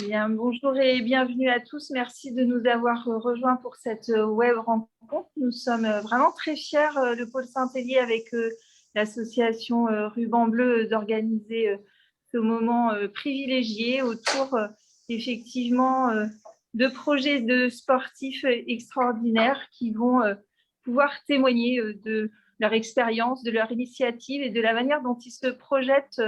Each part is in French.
Bien, bonjour et bienvenue à tous. Merci de nous avoir rejoints pour cette web rencontre. Nous sommes vraiment très fiers, le Pôle Saint-Hélier, avec l'association Ruban Bleu, d'organiser ce moment privilégié autour effectivement de projets de sportifs extraordinaires qui vont pouvoir témoigner de leur expérience, de leur initiative et de la manière dont ils se projettent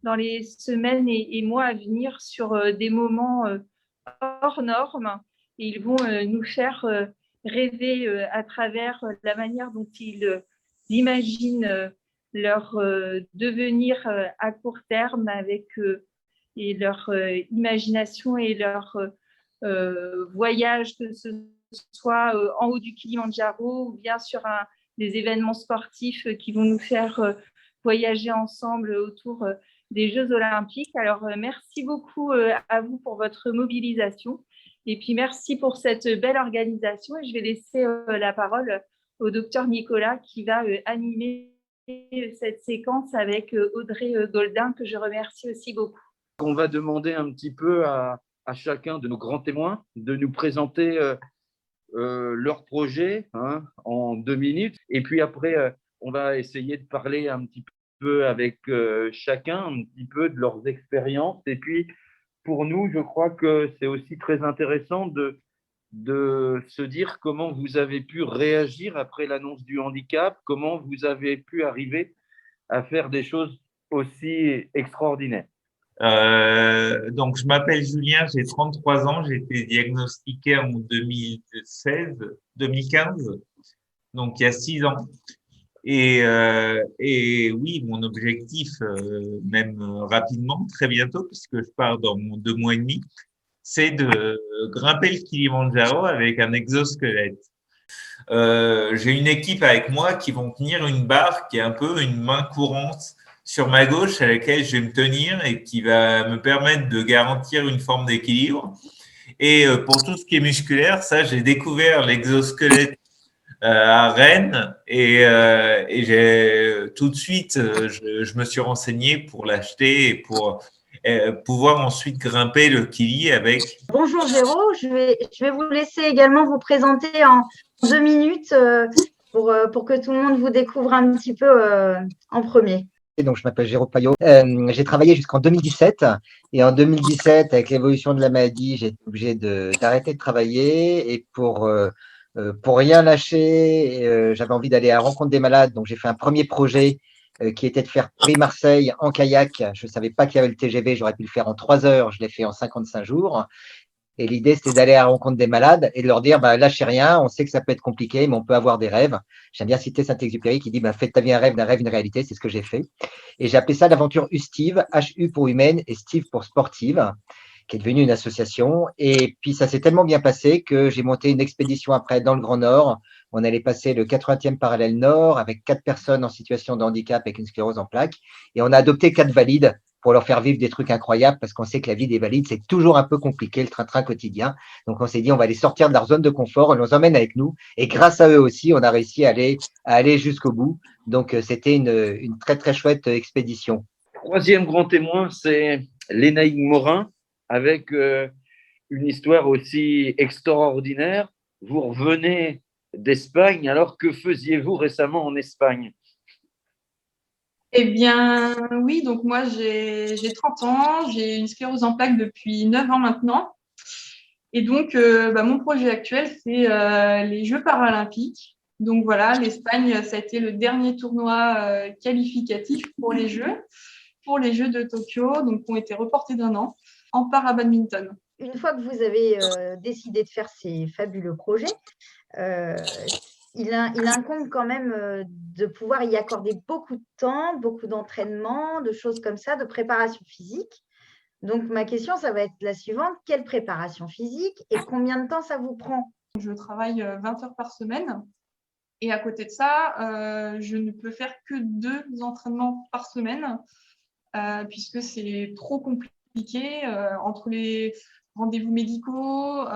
dans les semaines et mois à venir sur des moments hors normes. Et ils vont nous faire rêver à travers la manière dont ils imaginent leur devenir à court terme avec et leur imagination et leur voyage, que ce soit en haut du Kilimandjaro ou bien sur des événements sportifs qui vont nous faire voyager ensemble autour des Jeux Olympiques. Alors, merci beaucoup à vous pour votre mobilisation. Et puis, merci pour cette belle organisation. Et je vais laisser la parole au docteur Nicolas qui va animer cette séquence avec Audrey Goldin, que je remercie aussi beaucoup. On va demander un petit peu à chacun de nos grands témoins de nous présenter leur projet en 2 minutes. Et puis après, on va essayer de parler un petit peu avec chacun, un petit peu de leurs expériences. Et puis, pour nous, je crois que c'est aussi très intéressant de se dire comment vous avez pu réagir après l'annonce du handicap, comment vous avez pu arriver à faire des choses aussi extraordinaires. Donc, je m'appelle Julien, j'ai 33 ans, j'ai été diagnostiqué en 2015, donc il y a 6 ans. Et oui, mon objectif, même rapidement, très bientôt, puisque je pars dans 2 mois et demi, c'est de grimper le Kilimandjaro avec un exosquelette. J'ai une équipe avec moi qui vont tenir une barre qui est un peu une main courante sur ma gauche à laquelle je vais me tenir et qui va me permettre de garantir une forme d'équilibre. Et pour tout ce qui est musculaire, ça, j'ai découvert l'exosquelette à Rennes et j'ai tout de suite, je me suis renseigné pour l'acheter et pour pouvoir ensuite grimper le Kili avec. Bonjour Géraud, je vais vous laisser également vous présenter en 2 minutes pour que tout le monde vous découvre un petit peu en premier. Donc, je m'appelle Jérôme Payot. J'ai travaillé jusqu'en 2017. Et en 2017, avec l'évolution de la maladie, j'ai été obligé d'arrêter de travailler. Et pour rien lâcher, j'avais envie d'aller à la rencontre des malades. Donc, j'ai fait un premier projet qui était de faire Paris-Marseille en kayak. Je ne savais pas qu'il y avait le TGV. J'aurais pu le faire en 3 heures. Je l'ai fait en 55 jours. Et l'idée, c'était d'aller à la rencontre des malades et de leur dire, lâchez rien, on sait que ça peut être compliqué, mais on peut avoir des rêves. J'aime bien citer Saint-Exupéry qui dit, faites ta vie un rêve, d'un rêve une réalité. C'est ce que j'ai fait. Et j'ai appelé ça l'aventure Ustive, HU pour humaine et Steve pour sportive, qui est devenue une association. Et puis, ça s'est tellement bien passé que j'ai monté une expédition après dans le Grand Nord. On allait passer le 80e parallèle Nord avec 4 personnes en situation de handicap avec une sclérose en plaques. Et on a adopté 4 valides pour leur faire vivre des trucs incroyables parce qu'on sait que la vie des valides, c'est toujours un peu compliqué, le train-train quotidien. Donc, on s'est dit, on va les sortir de leur zone de confort, on les emmène avec nous. Et grâce à eux aussi, on a réussi à aller jusqu'au bout. Donc, c'était une très, très chouette expédition. Troisième grand témoin, c'est Lénaïque Morin, avec une histoire aussi extraordinaire. Vous revenez d'Espagne, alors que faisiez-vous récemment en Espagne ? Eh bien, oui, donc moi, j'ai 30 ans, j'ai une sclérose en plaques depuis 9 ans maintenant. Et donc, mon projet actuel, c'est les Jeux paralympiques. Donc voilà, l'Espagne, ça a été le dernier tournoi qualificatif pour les Jeux de Tokyo, donc qui ont été reportés d'1 an en para-badminton. Une fois que vous avez décidé de faire ces fabuleux projets, il incombe quand même de pouvoir y accorder beaucoup de temps, beaucoup d'entraînement, de choses comme ça, de préparation physique. Donc, ma question, ça va être la suivante. Quelle préparation physique et combien de temps ça vous prend ? Je travaille 20 heures par semaine. Et à côté de ça, je ne peux faire que 2 entraînements par semaine puisque c'est trop compliqué entre les rendez-vous médicaux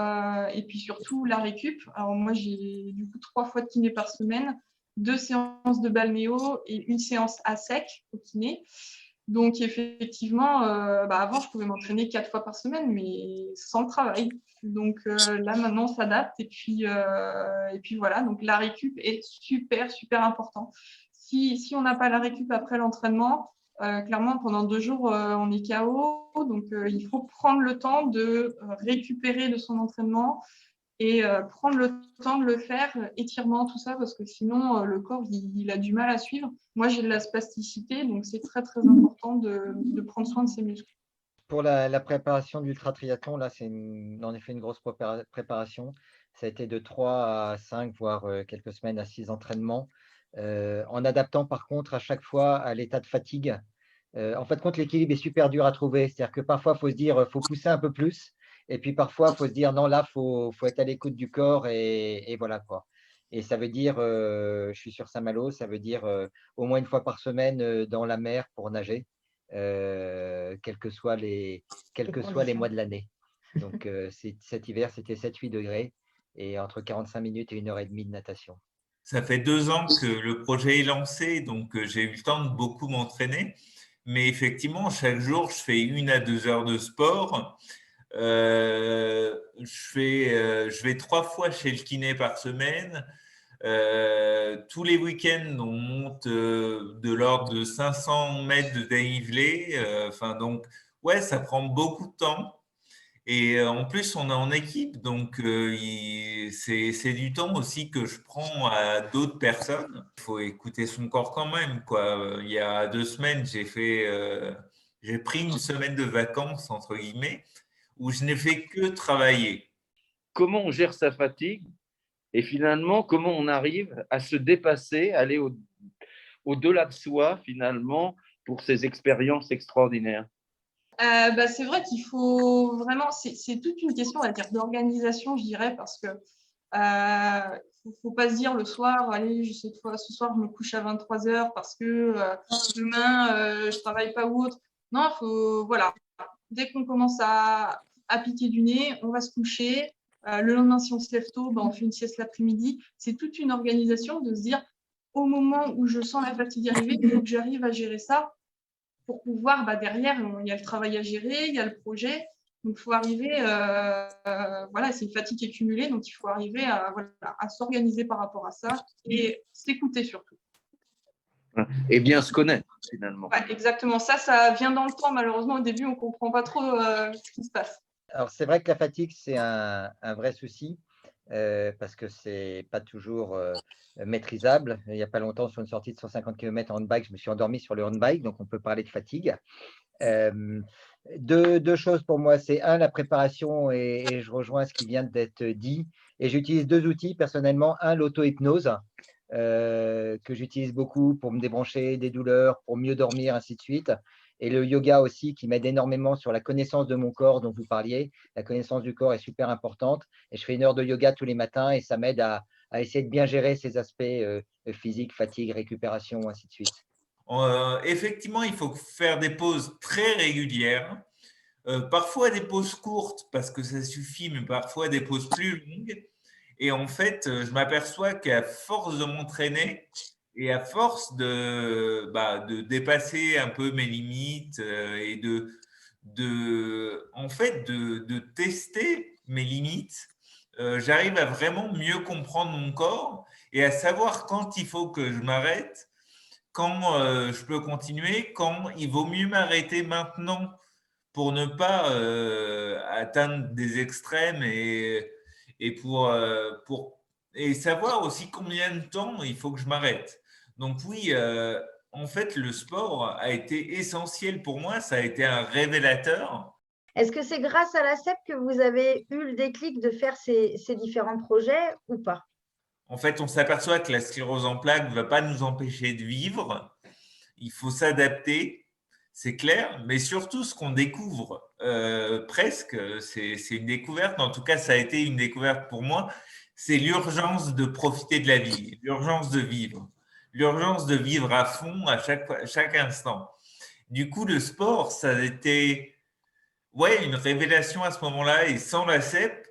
et puis surtout la récup. Alors moi, j'ai du coup 3 fois de kiné par semaine, 2 séances de balnéo et 1 séance à sec au kiné. Donc, effectivement, avant, je pouvais m'entraîner 4 fois par semaine, mais sans le travail. Donc, là, maintenant, on s'adapte. Et puis, voilà. Donc, la récup est super, super important. Si on n'a pas la récup après l'entraînement, clairement, pendant 2 jours, on est KO. Donc, il faut prendre le temps de récupérer de son entraînement et prendre le temps de le faire, étirement, tout ça, parce que sinon, le corps, il a du mal à suivre. Moi, j'ai de la spasticité, donc c'est très, très important de prendre soin de ses muscles. Pour la préparation de l'ultra triathlon, là, c'est en effet une grosse préparation. Ça a été de 3 à 5, voire quelques semaines à 6 entraînements, en adaptant par contre à chaque fois à l'état de fatigue. En fait, compte l'équilibre est super dur à trouver. C'est-à-dire que parfois, il faut se dire, faut pousser un peu plus. Et puis parfois, il faut se dire, non, là, faut être à l'écoute du corps et voilà quoi. Et ça veut dire, je suis sur Saint-Malo, ça veut dire au moins une fois par semaine dans la mer pour nager, quels que soient les mois de l'année. Donc cet hiver, c'était 7-8 degrés et entre 45 minutes et 1h30 de natation. Ça fait 2 ans que le projet est lancé, donc j'ai eu le temps de beaucoup m'entraîner. Mais effectivement, chaque jour, je fais 1 à 2 heures de sport. Je vais 3 fois chez le kiné par semaine. Tous les week-ends, on monte de l'ordre de 500 mètres de dénivelé. Donc, ouais, ça prend beaucoup de temps. Et en plus, on est en équipe, donc c'est du temps aussi que je prends à d'autres personnes. Il faut écouter son corps quand même, quoi. Il y a 2 semaines, j'ai pris une semaine de vacances, entre guillemets, où je n'ai fait que travailler. Comment on gère sa fatigue et finalement, comment on arrive à se dépasser, aller au-delà de soi, finalement, pour ces expériences extraordinaires? C'est vrai qu'il faut vraiment, c'est toute une question, on va dire, d'organisation, je dirais, parce que faut pas se dire le soir, allez, ce soir, je me couche à 23 heures parce que demain, je travaille pas ou autre. Non, voilà, dès qu'on commence à piquer du nez, on va se coucher. Le lendemain, si on se lève tôt, on fait une sieste l'après-midi. C'est toute une organisation de se dire, au moment où je sens la fatigue arriver, il faut que j'arrive à gérer ça pour pouvoir, derrière, il y a le travail à gérer, il y a le projet. Donc, il faut arriver, voilà, c'est une fatigue qui est cumulée, donc il faut arriver à s'organiser par rapport à ça et s'écouter surtout. Et bien se connaître, finalement. Ouais, exactement, ça vient dans le temps. Malheureusement, au début, on ne comprend pas trop ce qui se passe. Alors, c'est vrai que la fatigue, c'est un vrai souci parce que ce n'est pas toujours maîtrisable. Il n'y a pas longtemps, sur une sortie de 150 km en handbike, je me suis endormi sur le handbike, donc on peut parler de fatigue. Deux choses pour moi, c'est la préparation et je rejoins ce qui vient d'être dit. Et j'utilise 2 outils personnellement. L'auto-hypnose que j'utilise beaucoup pour me débrancher des douleurs, pour mieux dormir, ainsi de suite. Et le yoga aussi qui m'aide énormément sur la connaissance de mon corps dont vous parliez. La connaissance du corps est super importante. Et je fais 1 heure de yoga tous les matins et ça m'aide à essayer de bien gérer ces aspects physiques, fatigue, récupération, ainsi de suite. Effectivement, il faut faire des pauses très régulières. Parfois des pauses courtes parce que ça suffit, mais parfois des pauses plus longues. Et en fait, je m'aperçois qu'à force de m'entraîner et à force de dépasser un peu mes limites et en fait, de tester mes limites, j'arrive à vraiment mieux comprendre mon corps et à savoir quand il faut que je m'arrête, quand je peux continuer, quand il vaut mieux m'arrêter maintenant pour ne pas atteindre des extrêmes et savoir aussi combien de temps il faut que je m'arrête. Donc oui, en fait, le sport a été essentiel pour moi, ça a été un révélateur. Est-ce que c'est grâce à la CEP que vous avez eu le déclic de faire ces différents projets ou pas? En fait, on s'aperçoit que la sclérose en plaques ne va pas nous empêcher de vivre. Il faut s'adapter. C'est clair, mais surtout ce qu'on découvre, presque, c'est une découverte, en tout cas ça a été une découverte pour moi, c'est l'urgence de profiter de la vie, l'urgence de vivre à fond à chaque instant. Du coup, le sport, ça a été une révélation à ce moment-là, et sans la CEP,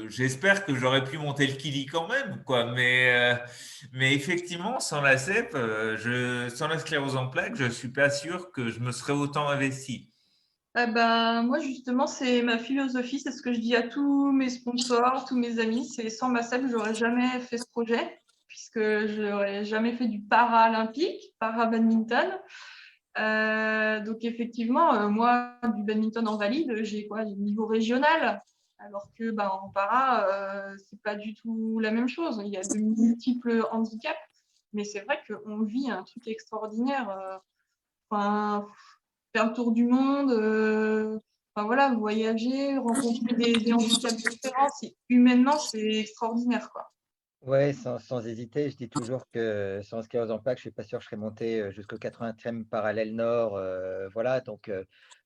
j'espère que j'aurais pu monter le Kili quand même, quoi. Mais effectivement, sans la CEP, sans la sclérose en plaques, je suis pas sûr que je me serais autant investi. Moi, justement, c'est ma philosophie, c'est ce que je dis à tous mes sponsors, tous mes amis, c'est sans ma SEP, j'aurais jamais fait ce projet, puisque je n'aurais jamais fait du paralympique, para-badminton. Donc, effectivement, moi, du badminton en valide, j'ai quoi, du niveau régional, alors que en para, c'est pas du tout la même chose. Il y a de multiples handicaps, mais c'est vrai qu'on vit un truc extraordinaire. Enfin, faire le tour du monde, enfin voilà, voyager, rencontrer des handicaps différents, humainement, c'est extraordinaire, quoi. Ouais, sans hésiter, je dis toujours que sans sclérose en plaques, je suis pas sûr que je serais monté jusqu'au 80e parallèle nord. Voilà, donc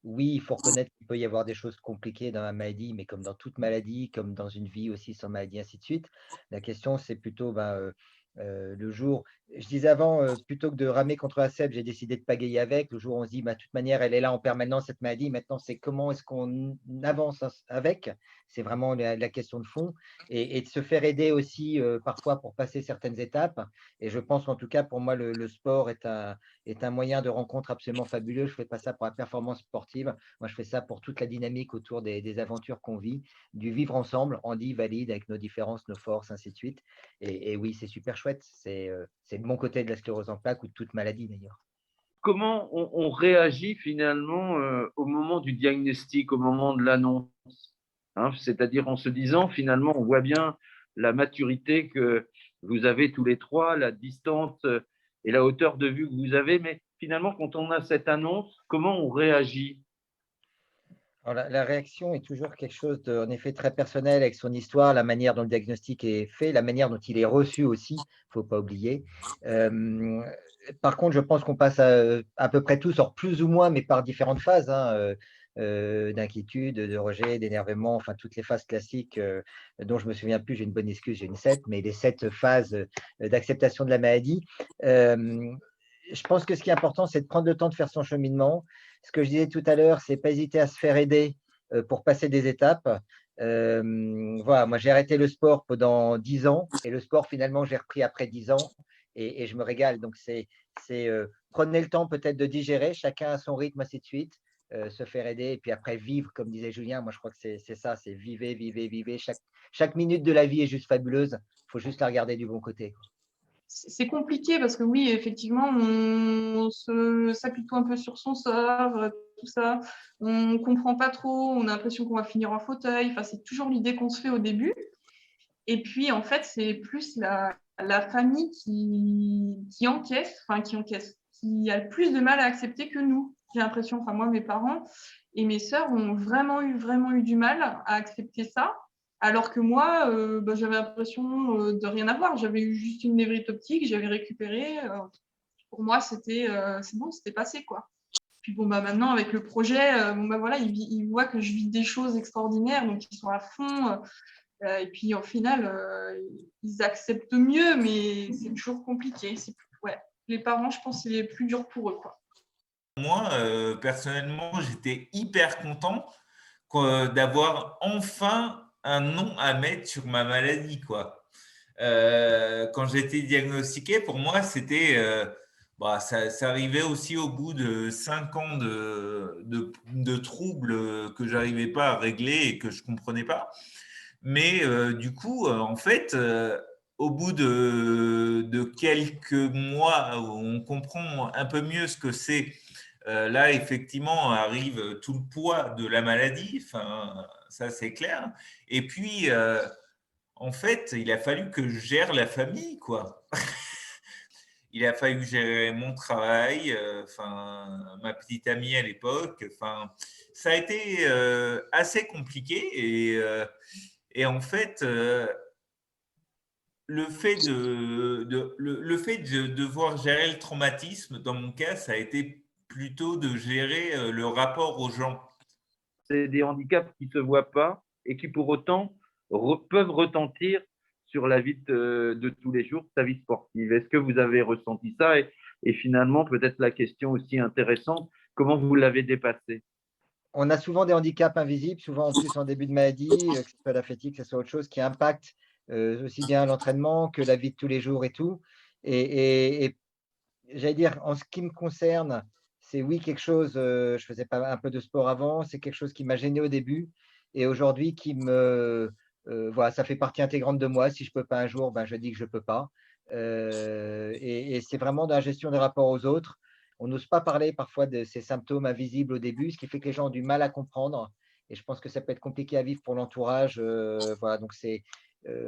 oui, il faut reconnaître qu'il peut y avoir des choses compliquées dans la maladie, mais comme dans toute maladie, comme dans une vie aussi sans maladie, ainsi de suite. La question, c'est plutôt le jour. Je disais avant, plutôt que de ramer contre la sèpe, j'ai décidé de pagayer avec. Le jour où on se dit, de toute manière, elle est là en permanence, cette maladie. Maintenant, c'est comment est-ce qu'on avance avec? C'est vraiment la question de fond et de se faire aider aussi parfois pour passer certaines étapes. Et je pense en tout cas, pour moi, le sport est un moyen de rencontre absolument fabuleux. Je ne fais pas ça pour la performance sportive. Moi, je fais ça pour toute la dynamique autour des aventures qu'on vit, du vivre ensemble, handi, valide, avec nos différences, nos forces, ainsi de suite. Et oui, c'est super chouette. C'est le bon côté de la sclérose en plaques ou de toute maladie d'ailleurs. Comment on réagit finalement au moment du diagnostic, au moment de l'annonce, hein, c'est-à-dire en se disant finalement, on voit bien la maturité que vous avez tous les trois, la distance et la hauteur de vue que vous avez, mais finalement, quand on a cette annonce, comment on réagit? Alors, la réaction est toujours quelque chose de, en effet, très personnel avec son histoire, la manière dont le diagnostic est fait, la manière dont il est reçu aussi, il ne faut pas oublier. Euh, Par contre, je pense qu'on passe à peu près tous, or plus ou moins, mais par différentes phases, hein, d'inquiétude, de rejet, d'énervement, enfin toutes les phases classiques dont je me souviens plus, j'ai une bonne excuse, j'ai une 7, mais les 7 phases d'acceptation de la maladie. Euh, je pense que ce qui est important, c'est de prendre le temps de faire son cheminement. Ce que je disais tout à l'heure, c'est pas hésiter à se faire aider pour passer des étapes. Voilà, moi j'ai arrêté le sport pendant 10 ans et le sport finalement j'ai repris après 10 ans et je me régale. Donc prenez le temps peut-être de digérer, chacun à son rythme, ainsi de suite, se faire aider et puis après vivre, comme disait Julien. Moi je crois que c'est ça, c'est vivez, vivez, vivez. Chaque minute de la vie est juste fabuleuse. Il faut juste la regarder du bon côté. C'est compliqué parce que oui, effectivement, on s'appuie tout un peu sur son sort, tout ça. On comprend pas trop, on a l'impression qu'on va finir en fauteuil. Enfin, c'est toujours l'idée qu'on se fait au début. Et puis, en fait, c'est plus la famille qui encaisse, qui a le plus de mal à accepter que nous. J'ai l'impression, enfin, moi, mes parents et mes sœurs ont vraiment eu du mal à accepter ça. Alors que moi, j'avais l'impression de rien avoir. J'avais eu juste une névrite optique, j'avais récupéré. Pour moi, c'est bon, c'était passé, quoi. Puis bon, maintenant, avec le projet, voilà, ils voient que je vis des choses extraordinaires, donc ils sont à fond. Et puis, au final, ils acceptent mieux, mais c'est toujours compliqué. Ouais. Les parents, je pense, c'est plus dur pour eux, quoi. Moi, personnellement, j'étais hyper content d'avoir enfin un nom à mettre sur ma maladie, quoi. Quand j'ai été diagnostiqué, pour moi, c'était, ça arrivait aussi au bout de 5 ans de troubles que j'arrivais pas à régler et que je comprenais pas. Mais du coup, en fait, au bout de quelques mois, où on comprend un peu mieux ce que c'est. Là, effectivement, arrive tout le poids de la maladie. Enfin, ça, c'est clair. Et puis, en fait, il a fallu que je gère la famille, quoi. Il a fallu gérer mon travail, ma petite amie à l'époque. Enfin, ça a été assez compliqué et en fait, le fait de devoir gérer le traumatisme, dans mon cas, ça a été plutôt de gérer le rapport aux gens. C'est des handicaps qui ne se voient pas et qui pour autant peuvent retentir sur la vie de tous les jours, sa vie sportive. Est-ce que vous avez ressenti ça et finalement, peut-être la question aussi intéressante, comment vous l'avez dépassé? on a souvent des handicaps invisibles, souvent en plus en début de maladie, que ce soit la fatigue, que ce soit autre chose, qui impacte aussi bien l'entraînement que la vie de tous les jours et tout. Et j'allais dire, en ce qui me concerne, c'est oui quelque chose, je faisais pas un peu de sport avant, c'est quelque chose qui m'a gêné au début et aujourd'hui voilà, ça fait partie intégrante de moi. Si je peux pas un jour, ben, je dis que je peux pas. Et c'est vraiment dans la gestion des rapports aux autres. On n'ose pas parler parfois de ces symptômes invisibles au début, ce qui fait que les gens ont du mal à comprendre. Et je pense que ça peut être compliqué à vivre pour l'entourage. Voilà, donc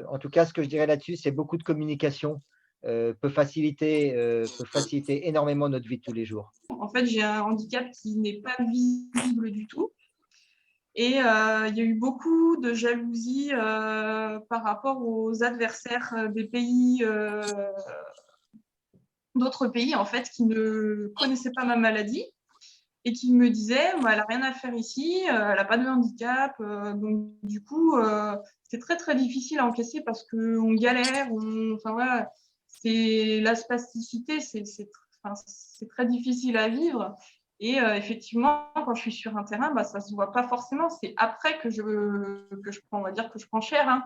en tout cas, ce que je dirais là-dessus, c'est beaucoup de communication peut faciliter énormément notre vie de tous les jours. En fait, j'ai un handicap qui n'est pas visible du tout. Et il y a eu beaucoup de jalousie par rapport aux adversaires des pays, d'autres pays, en fait, qui ne connaissaient pas ma maladie et qui me disaient bah, elle n'a rien à faire ici, elle n'a pas de handicap. Donc, du coup, c'est très, très difficile à encaisser parce qu'on galère. Enfin, voilà, la spasticité, c'est très difficile à vivre. Et effectivement, quand je suis sur un terrain, bah, ça ne se voit pas forcément. C'est après que je prends, on va dire que je prends cher. Hein.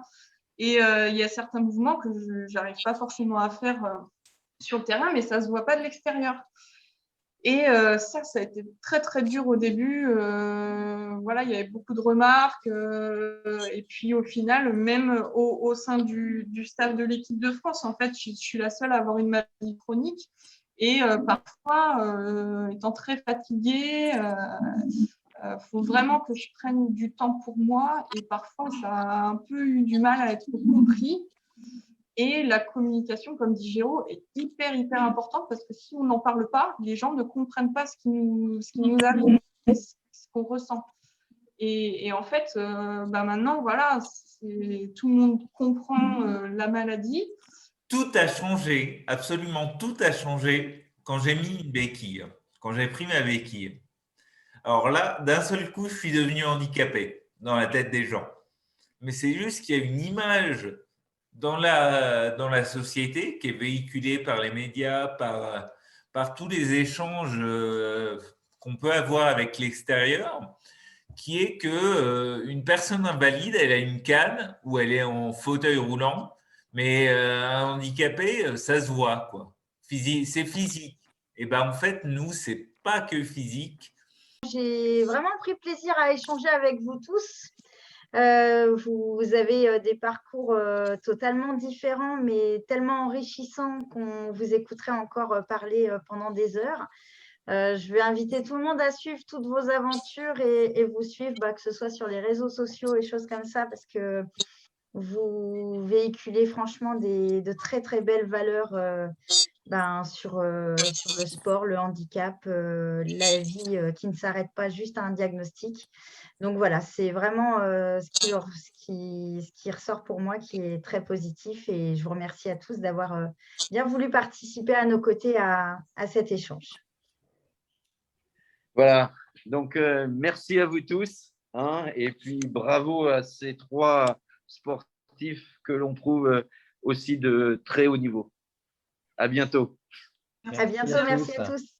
Et il y a certains mouvements que je n'arrive pas forcément à faire sur le terrain, mais ça ne se voit pas de l'extérieur. Et ça a été très, très dur au début. Voilà, il y avait beaucoup de remarques. Et puis, au final, même au sein du staff de l'équipe de France, en fait, je suis la seule à avoir une maladie chronique. Et parfois, étant très fatiguée, faut vraiment que je prenne du temps pour moi. Et parfois, ça a un peu eu du mal à être compris. Et la communication, comme dit Géraud, est hyper, hyper importante parce que si on n'en parle pas, les gens ne comprennent pas ce qui nous arrive, ce qu'on ressent. Et en fait, maintenant, voilà, tout le monde comprend la maladie. Tout a changé, absolument tout a changé quand j'ai mis une béquille, quand j'ai pris ma béquille. Alors là, d'un seul coup, je suis devenu handicapé dans la tête des gens. Mais c'est juste qu'il y a une image dans la société qui est véhiculée par les médias, par tous les échanges qu'on peut avoir avec l'extérieur, qui est que une personne invalide, elle a une canne ou elle est en fauteuil roulant, mais un handicapé, ça se voit, quoi. C'est physique. Et ben en fait, nous, c'est pas que physique. J'ai vraiment pris plaisir à échanger avec vous tous. Vous avez des parcours totalement différents, mais tellement enrichissants qu'on vous écouterait encore parler pendant des heures. Je vais inviter tout le monde à suivre toutes vos aventures et vous suivre, que ce soit sur les réseaux sociaux et choses comme ça, parce que vous véhiculez franchement de très, très belles valeurs sur le sport, le handicap, la vie qui ne s'arrête pas juste à un diagnostic. Donc voilà, c'est vraiment ce qui ressort pour moi qui est très positif et je vous remercie à tous d'avoir bien voulu participer à nos côtés à cet échange. Voilà, donc merci à vous tous hein, et puis bravo à ces 3 sportifs que l'on trouve aussi de très haut niveau. À bientôt. À bientôt, merci à tous.